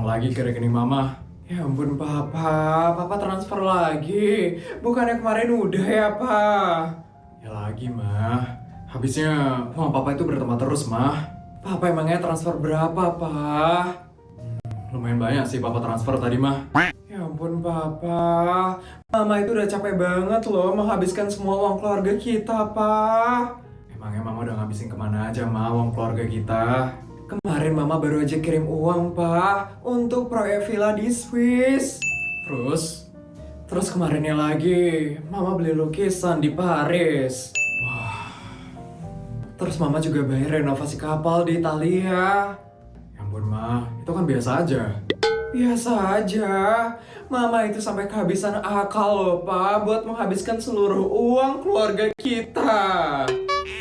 lagi ke rekening mama. Ya ampun papa transfer lagi. Bukannya kemarin udah ya pak? Ya lagi mah. Habisnya uang papa itu bertambah terus mah. Papa emangnya transfer berapa pak? Lumayan banyak sih papa transfer tadi mah. Ya ampun papa. Mama itu udah capek banget loh menghabiskan semua uang keluarga kita pak. Emangnya mama udah ngabisin kemana aja mah uang keluarga kita? Kemarin mama baru aja kirim uang pak untuk proyek villa di Swiss. Terus kemarinnya lagi mama beli lukisan di Paris. Wah. Terus mama juga bayar renovasi kapal di Italia. Ya ampun ma, itu kan biasa aja. Biasa aja. Mama itu sampai kehabisan akal loh pak buat menghabiskan seluruh uang keluarga kita.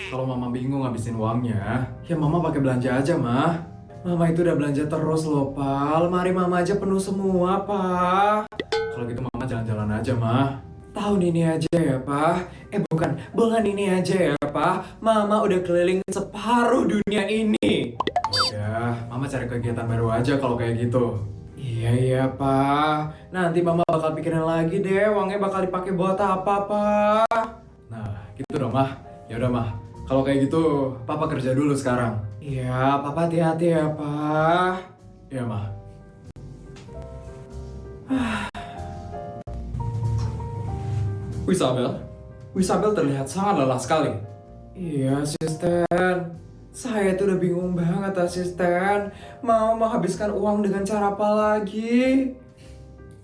Kalau mama bingung ngabisin uangnya, ya mama pakai belanja aja mah. Mama itu udah belanja terus loh pak. Lemari mama aja penuh semua pak. Kalau gitu mama jalan-jalan aja mah. Tahun ini aja ya pak. Bulan ini aja ya pak. Mama udah keliling separuh dunia ini. Udah, mama cari kegiatan baru aja kalau kayak gitu. Iya pak. Nanti mama bakal pikirin lagi deh uangnya bakal dipakai buat apa pak. Nah gitu dong mah. Ya udah mah. Kalau kayak gitu, papa kerja dulu sekarang. Iya, papa hati-hati ya, pak. Iya, mah. Wisabel terlihat sangat lelah sekali. Iya, asisten. Saya tuh udah bingung banget, asisten. Mau menghabiskan uang dengan cara apa lagi?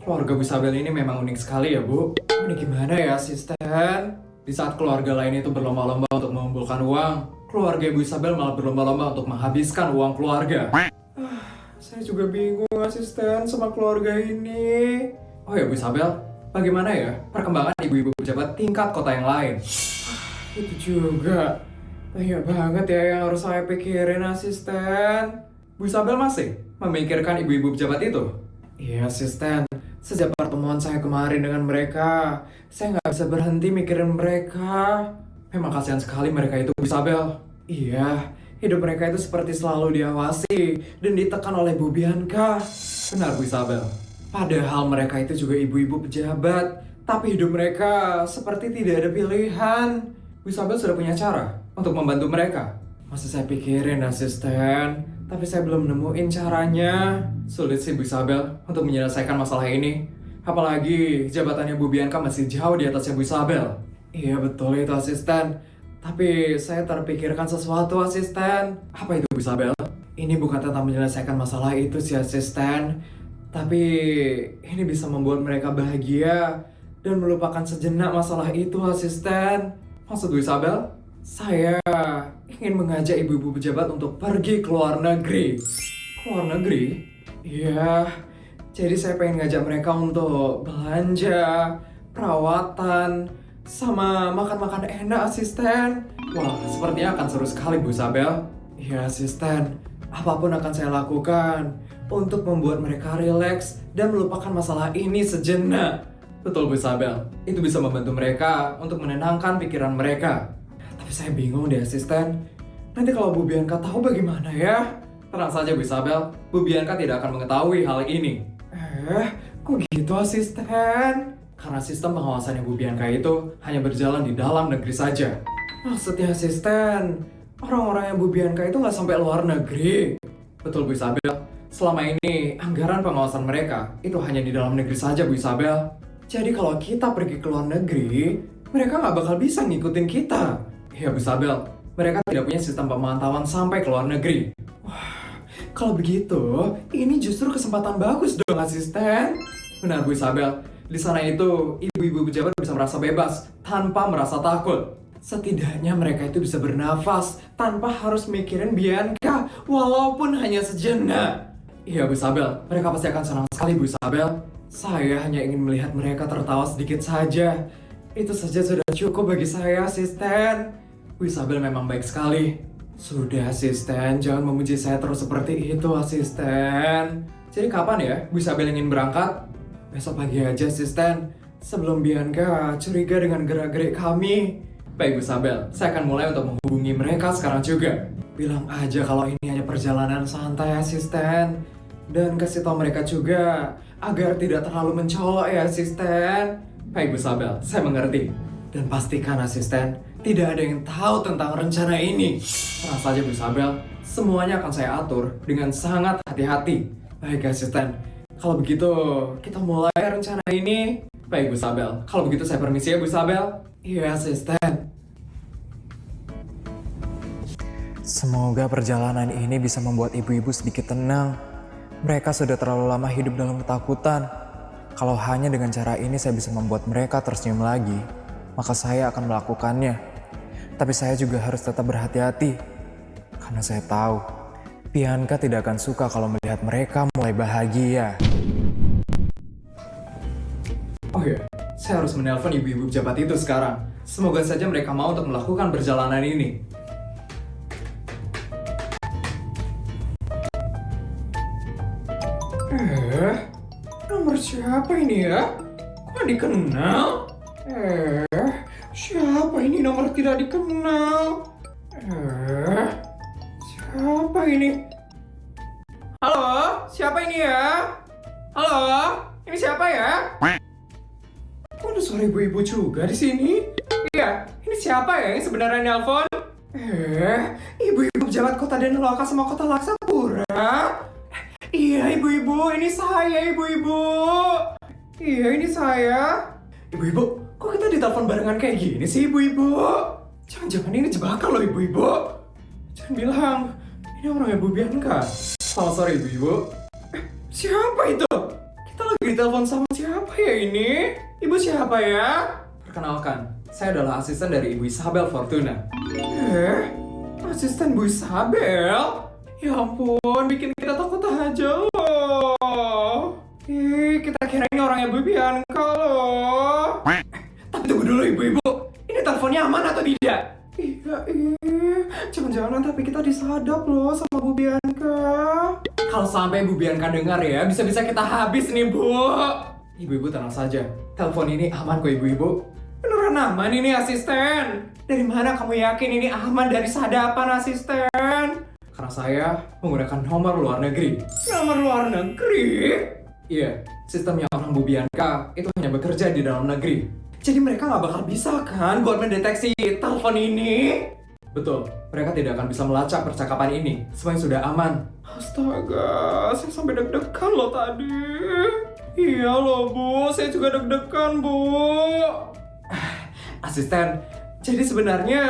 Keluarga Wisabel ini memang unik sekali ya, Bu. Ini gimana ya, asisten? Di saat keluarga lain itu berlomba-lomba untuk mengumpulkan uang, keluarga Ibu Isabel malah berlomba-lomba untuk menghabiskan uang keluarga. Saya juga bingung asisten sama keluarga ini. Oh ya Bu Isabel, bagaimana ya perkembangan ibu-ibu pejabat tingkat kota yang lain? Itu juga banyak banget ya yang harus saya pikirin asisten. Bu Isabel masih memikirkan ibu-ibu pejabat itu? Iya asisten. Sejak pertemuan saya kemarin dengan mereka, saya nggak bisa berhenti mikirin mereka. Memang kasihan sekali mereka itu, Bu Isabel. Iya, hidup mereka itu seperti selalu diawasi dan ditekan oleh Bu Bianca. Benar, Bu Isabel. Padahal mereka itu juga ibu-ibu pejabat, tapi hidup mereka seperti tidak ada pilihan. Bu Isabel sudah punya cara untuk membantu mereka. Masih saya pikirin, asisten. Tapi saya belum nemuin caranya. Sulit sih Bu Isabel untuk menyelesaikan masalah ini. Apalagi jabatannya Bu Bianca masih jauh di atasnya Bu Isabel. Iya betul itu asisten. Tapi saya terpikirkan sesuatu asisten. Apa itu Bu Isabel? Ini bukan tentang menyelesaikan masalah itu sih asisten. Tapi ini bisa membuat mereka bahagia dan melupakan sejenak masalah itu asisten. Maksud Bu Isabel? Saya ingin mengajak ibu-ibu pejabat untuk pergi ke luar negeri. Ke luar negeri? Iya, jadi saya pengen ngajak mereka untuk belanja, perawatan, sama makan-makan enak asisten. Wah, sepertinya akan seru sekali Bu Isabel. Iya asisten, apapun akan saya lakukan untuk membuat mereka rileks dan melupakan masalah ini sejenak. Betul Bu Isabel, itu bisa membantu mereka untuk menenangkan pikiran mereka. Tapi saya bingung deh asisten. Nanti kalau Bu Bianca tahu bagaimana ya? Tenang saja Bu Isabel, Bu Bianca tidak akan mengetahui hal ini. Kok gitu asisten? Karena sistem pengawasannya Bu Bianca itu hanya berjalan di dalam negeri saja. Maksudnya asisten, orang-orang yang Bu Bianca itu nggak sampai luar negeri. Betul Bu Isabel, selama ini anggaran pengawasan mereka itu hanya di dalam negeri saja Bu Isabel. Jadi kalau kita pergi ke luar negeri, mereka nggak bakal bisa ngikutin kita. Ya Bu Isabel, mereka tidak punya sistem pemantauan sampai ke luar negeri. Wah, kalau begitu, ini justru kesempatan bagus dong asisten. Benar Bu Isabel, di sana itu ibu-ibu pejabat bisa merasa bebas tanpa merasa takut. Setidaknya mereka itu bisa bernafas tanpa harus mikirin Bianca, walaupun hanya sejenak. Iya Bu Isabel, mereka pasti akan senang sekali Bu Isabel. Saya hanya ingin melihat mereka tertawa sedikit saja. Itu saja sudah cukup bagi saya asisten. Bu Isabel memang baik sekali. Sudah asisten, jangan memuji saya terus seperti itu asisten. Jadi kapan ya Bu Isabel ingin berangkat? Besok pagi aja asisten. Sebelum Bianca curiga dengan gerak-gerik kami. Baik Bu Isabel, saya akan mulai untuk menghubungi mereka sekarang juga. Bilang aja kalau ini hanya perjalanan santai asisten. Dan kasih tahu mereka juga agar tidak terlalu mencolok ya asisten. Baik Bu Sabel, saya mengerti. Dan pastikan asisten, tidak ada yang tahu tentang rencana ini. Tenang saja Bu Sabel, semuanya akan saya atur dengan sangat hati-hati. Baik asisten, kalau begitu kita mulai rencana ini. Baik Bu Sabel, kalau begitu saya permisi ya Bu Sabel. Iya asisten. Semoga perjalanan ini bisa membuat ibu-ibu sedikit tenang. Mereka sudah terlalu lama hidup dalam ketakutan. Kalau hanya dengan cara ini saya bisa membuat mereka tersenyum lagi, maka saya akan melakukannya. Tapi saya juga harus tetap berhati-hati. Karena saya tahu, Bianca tidak akan suka kalau melihat mereka mulai bahagia. Oh iya, saya harus menelpon ibu-ibu pejabat itu sekarang. Semoga saja mereka mau untuk melakukan perjalanan ini. Nomor siapa ini ya? Kok dikenal? Siapa ini nomor tidak dikenal? Siapa ini? Halo, siapa ini ya? Halo, ini siapa ya? Kok ada suara ibu-ibu juga di sini? Iya, ini siapa ya yang sebenarnya nelpon? Ibu-ibu pejabat kota Danuloka sama kota Laksapura? Iya ibu-ibu, ini saya ibu-ibu. Iya ini saya. Ibu-ibu, kok kita ditelepon barengan kayak gini sih ibu-ibu? Jangan-jangan ini jebakan loh ibu-ibu. Jangan bilang, ini orangnya Bu Bianca. Selamat sore ibu-ibu. Siapa itu? Kita lagi ditelepon sama siapa ya ini? Ibu siapa ya? Perkenalkan, saya adalah asisten dari Ibu Isabel Fortuna. Asisten Bu Isabel? Ya ampun, bikin kita takut aja loh. Kita kira ini orangnya Bu Bianca loh. Tapi tunggu dulu ibu-ibu, ini teleponnya aman atau tidak? Iya, jangan-jangan tapi kita disadap loh sama Bu Bianca. Kalau sampai Bu Bianca dengar ya, bisa-bisa kita habis nih Bu. Ibu-ibu tenang saja, telepon ini aman kok ibu-ibu. Beneran aman ini asisten. Dari mana kamu yakin ini aman dari sadapan asisten? Karena saya menggunakan nomor luar negeri. Nomor luar negeri? Iya, sistemnya orang Bu Bianca itu hanya bekerja di dalam negeri. Jadi mereka nggak bakal bisa kan buat mendeteksi telepon ini? Betul, mereka tidak akan bisa melacak percakapan ini. Semuanya sudah aman. Astaga, saya sampai deg-degan loh tadi. Iya loh Bu, saya juga deg-degan Bu. Asisten, jadi sebenarnya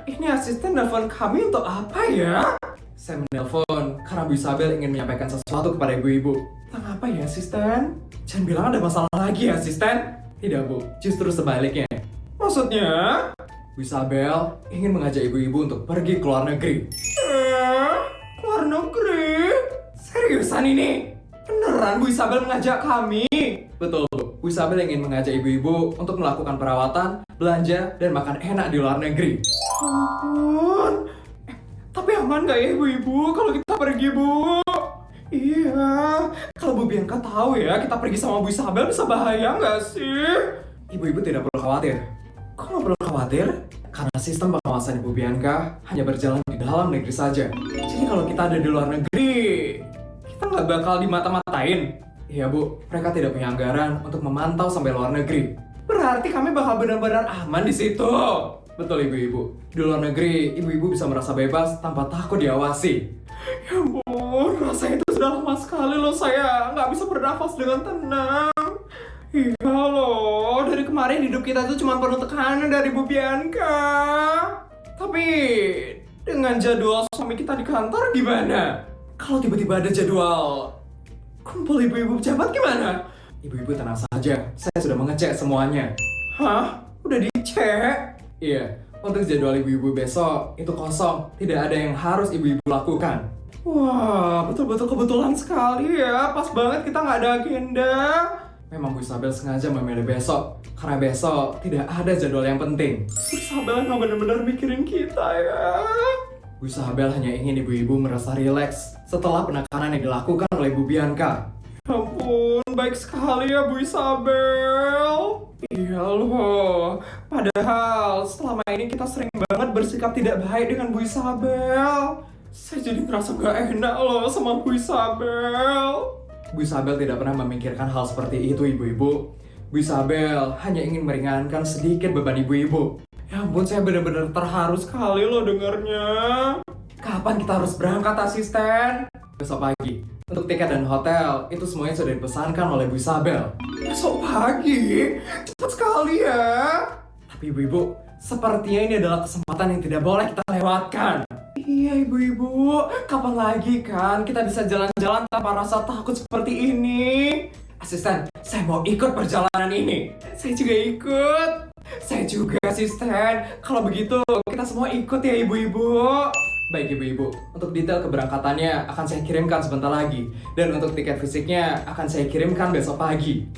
ini asisten nelfon kami untuk apa ya? Saya menelpon karena Bu Isabel ingin menyampaikan sesuatu kepada ibu-ibu. Tentang apa ya asisten? Jangan bilang ada masalah lagi ya asisten? Tidak Bu, justru sebaliknya. Maksudnya? Bu Isabel ingin mengajak ibu-ibu untuk pergi ke luar negeri. Luar negeri? Seriusan ini? Beneran Bu Isabel mengajak kami? Betul Bu, Bu Isabel ingin mengajak ibu-ibu untuk melakukan perawatan, belanja, dan makan enak di luar negeri. Ampun. Tapi aman gak ya ibu-ibu kalau kita pergi Bu? Iya, kalau Bu Bianca tahu ya kita pergi sama Bu Isabel bisa bahaya nggak sih? Ibu-ibu tidak perlu khawatir. Kok nggak perlu khawatir? Karena sistem pengawasan Ibu Bianca hanya berjalan di dalam negeri saja. Jadi kalau kita ada di luar negeri, kita nggak bakal dimata-matain. Iya Bu, mereka tidak punya anggaran untuk memantau sampai luar negeri. Berarti kami bakal benar-benar aman di situ. Betul ibu-ibu, di luar negeri ibu-ibu bisa merasa bebas tanpa takut diawasi. Ya ampun, rasanya itu sudah lama sekali loh saya nggak bisa bernafas dengan tenang. Iya loh, dari kemarin hidup kita itu cuma penuh tekanan dari Bu Bianca. Tapi dengan jadwal suami kita di kantor gimana? Kalau tiba-tiba ada jadwal kumpul ibu-ibu pejabat gimana? Ibu-ibu tenang saja, saya sudah mengecek semuanya. Hah? Udah dicek? Iya, untuk jadwal ibu-ibu besok itu kosong, tidak ada yang harus ibu-ibu lakukan. Wah, betul-betul kebetulan sekali ya, pas banget kita nggak ada agenda. Memang Bu Isabel sengaja memilih besok, karena besok tidak ada jadwal yang penting. Bu Isabel emang benar-benar mikirin kita ya. Bu Isabel hanya ingin ibu-ibu merasa rileks setelah penekanan yang dilakukan oleh Bu Bianca. Ya ampun, baik sekali ya Bu Isabel. Iya loh, padahal selama ini kita sering banget bersikap tidak baik dengan Bu Isabel. Saya jadi ngerasa gak enak loh sama Bu Isabel. Bu Isabel tidak pernah memikirkan hal seperti itu, ibu-ibu. Bu Isabel hanya ingin meringankan sedikit beban ibu-ibu. Ya ampun, saya benar-benar terharu sekali loh dengarnya. Kapan kita harus berangkat, asisten? Besok pagi. Untuk tiket dan hotel, itu semuanya sudah dipesankan oleh Bu Isabel. Besok pagi? Cepat sekali ya. Tapi ibu-ibu, sepertinya ini adalah kesempatan yang tidak boleh kita lewatkan. Iya ibu-ibu, kapan lagi kan kita bisa jalan-jalan tanpa rasa takut seperti ini? Asisten, saya mau ikut perjalanan ini. Saya juga ikut. Saya juga, asisten. Kalau begitu, kita semua ikut ya ibu-ibu. Baik ibu-ibu, untuk detail keberangkatannya akan saya kirimkan sebentar lagi. Dan untuk tiket fisiknya akan saya kirimkan besok pagi.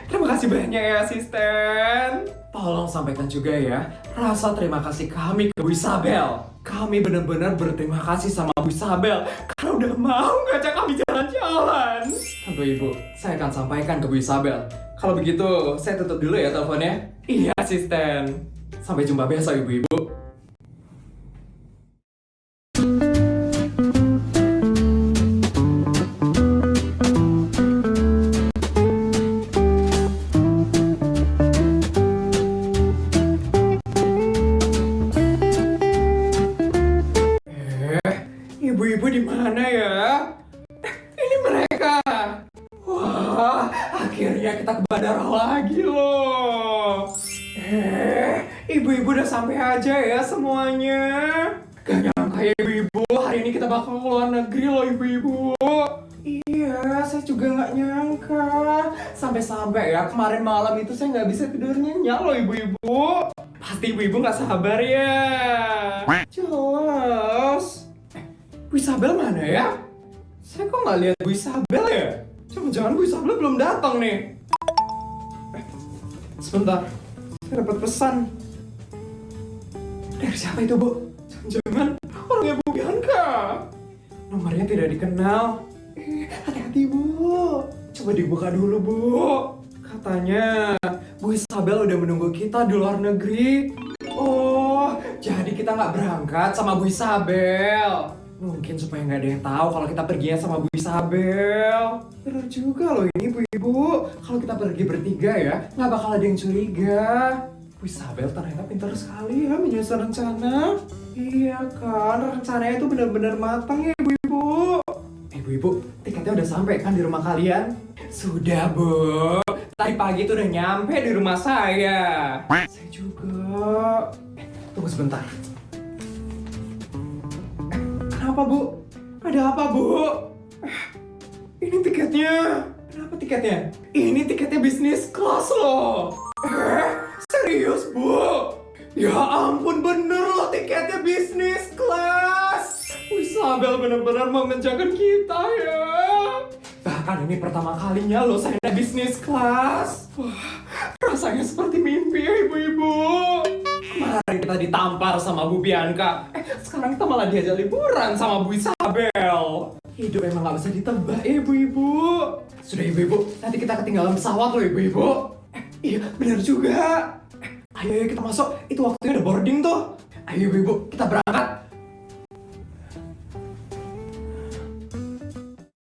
Terima kasih banyak ya asisten. Tolong sampaikan juga ya rasa terima kasih kami ke Bu Isabel. Kami benar-benar berterima kasih sama Bu Isabel karena udah mau ngajak kami jalan-jalan. Tentu ibu, saya akan sampaikan ke Bu Isabel. Kalau begitu, saya tutup dulu ya teleponnya. Iya asisten. Sampai jumpa besok ibu-ibu. Ibu-ibu di mana ya? Ini mereka. Wah, akhirnya kita ke bandara lagi loh. Ibu-ibu udah sampai aja ya semuanya. Gak nyangka ya ibu-ibu, hari ini kita bakal keluar negeri loh ibu-ibu. Iya, saya juga gak nyangka. Sampai-sampai ya kemarin malam itu saya gak bisa tidur nyenyak loh ibu-ibu. Pasti ibu-ibu gak sabar ya. Jelas. Bu Isabel mana ya? Saya kok nggak lihat Bu Isabel ya? Jangan-jangan Bu Isabel belum datang nih. Sebentar, saya dapat pesan. Dari siapa itu, Bu? Jangan-jangan orangnya Bu Bianca. Nomornya tidak dikenal. Hati-hati, Bu. Coba dibuka dulu, Bu. Katanya Bu Isabel udah menunggu kita di luar negeri. Oh, jadi kita nggak berangkat sama Bu Isabel. Mungkin supaya nggak ada yang tahu kalau kita perginya sama Bu Isabel. Bener juga loh ini ibu-ibu. Kalau kita pergi bertiga ya, nggak bakal ada yang curiga. Bu Isabel ternyata pintar sekali ya menyusun rencana. Iya kan, rencananya itu benar-benar matang ya ibu-ibu. Ibu-ibu, tiketnya udah sampai kan di rumah kalian? Sudah, Bu. Tadi pagi tuh udah nyampe di rumah saya. Saya juga. Tunggu sebentar. Apa Bu? Ada apa Bu? Ini tiketnya. Kenapa tiketnya? Ini tiketnya bisnis kelas loh. Serius Bu? Ya ampun bener loh tiketnya bisnis kelas. Bu Isabel bener-bener memanjakan kita ya. Bahkan ini pertama kalinya loh saya naik bisnis kelas. Wah, rasanya seperti mimpi ya ibu-ibu. Kemarin kita ditampar sama Bu Bianca. Sekarang kita malah diajak liburan sama Bu Isabel. Hidup emang gak bisa ditebak ya ibu-ibu. Sudah ibu-ibu, nanti kita ketinggalan pesawat loh ibu-ibu. Iya bener juga. Ayo kita masuk, itu waktunya udah boarding tuh. Ayo ibu-ibu, kita berangkat.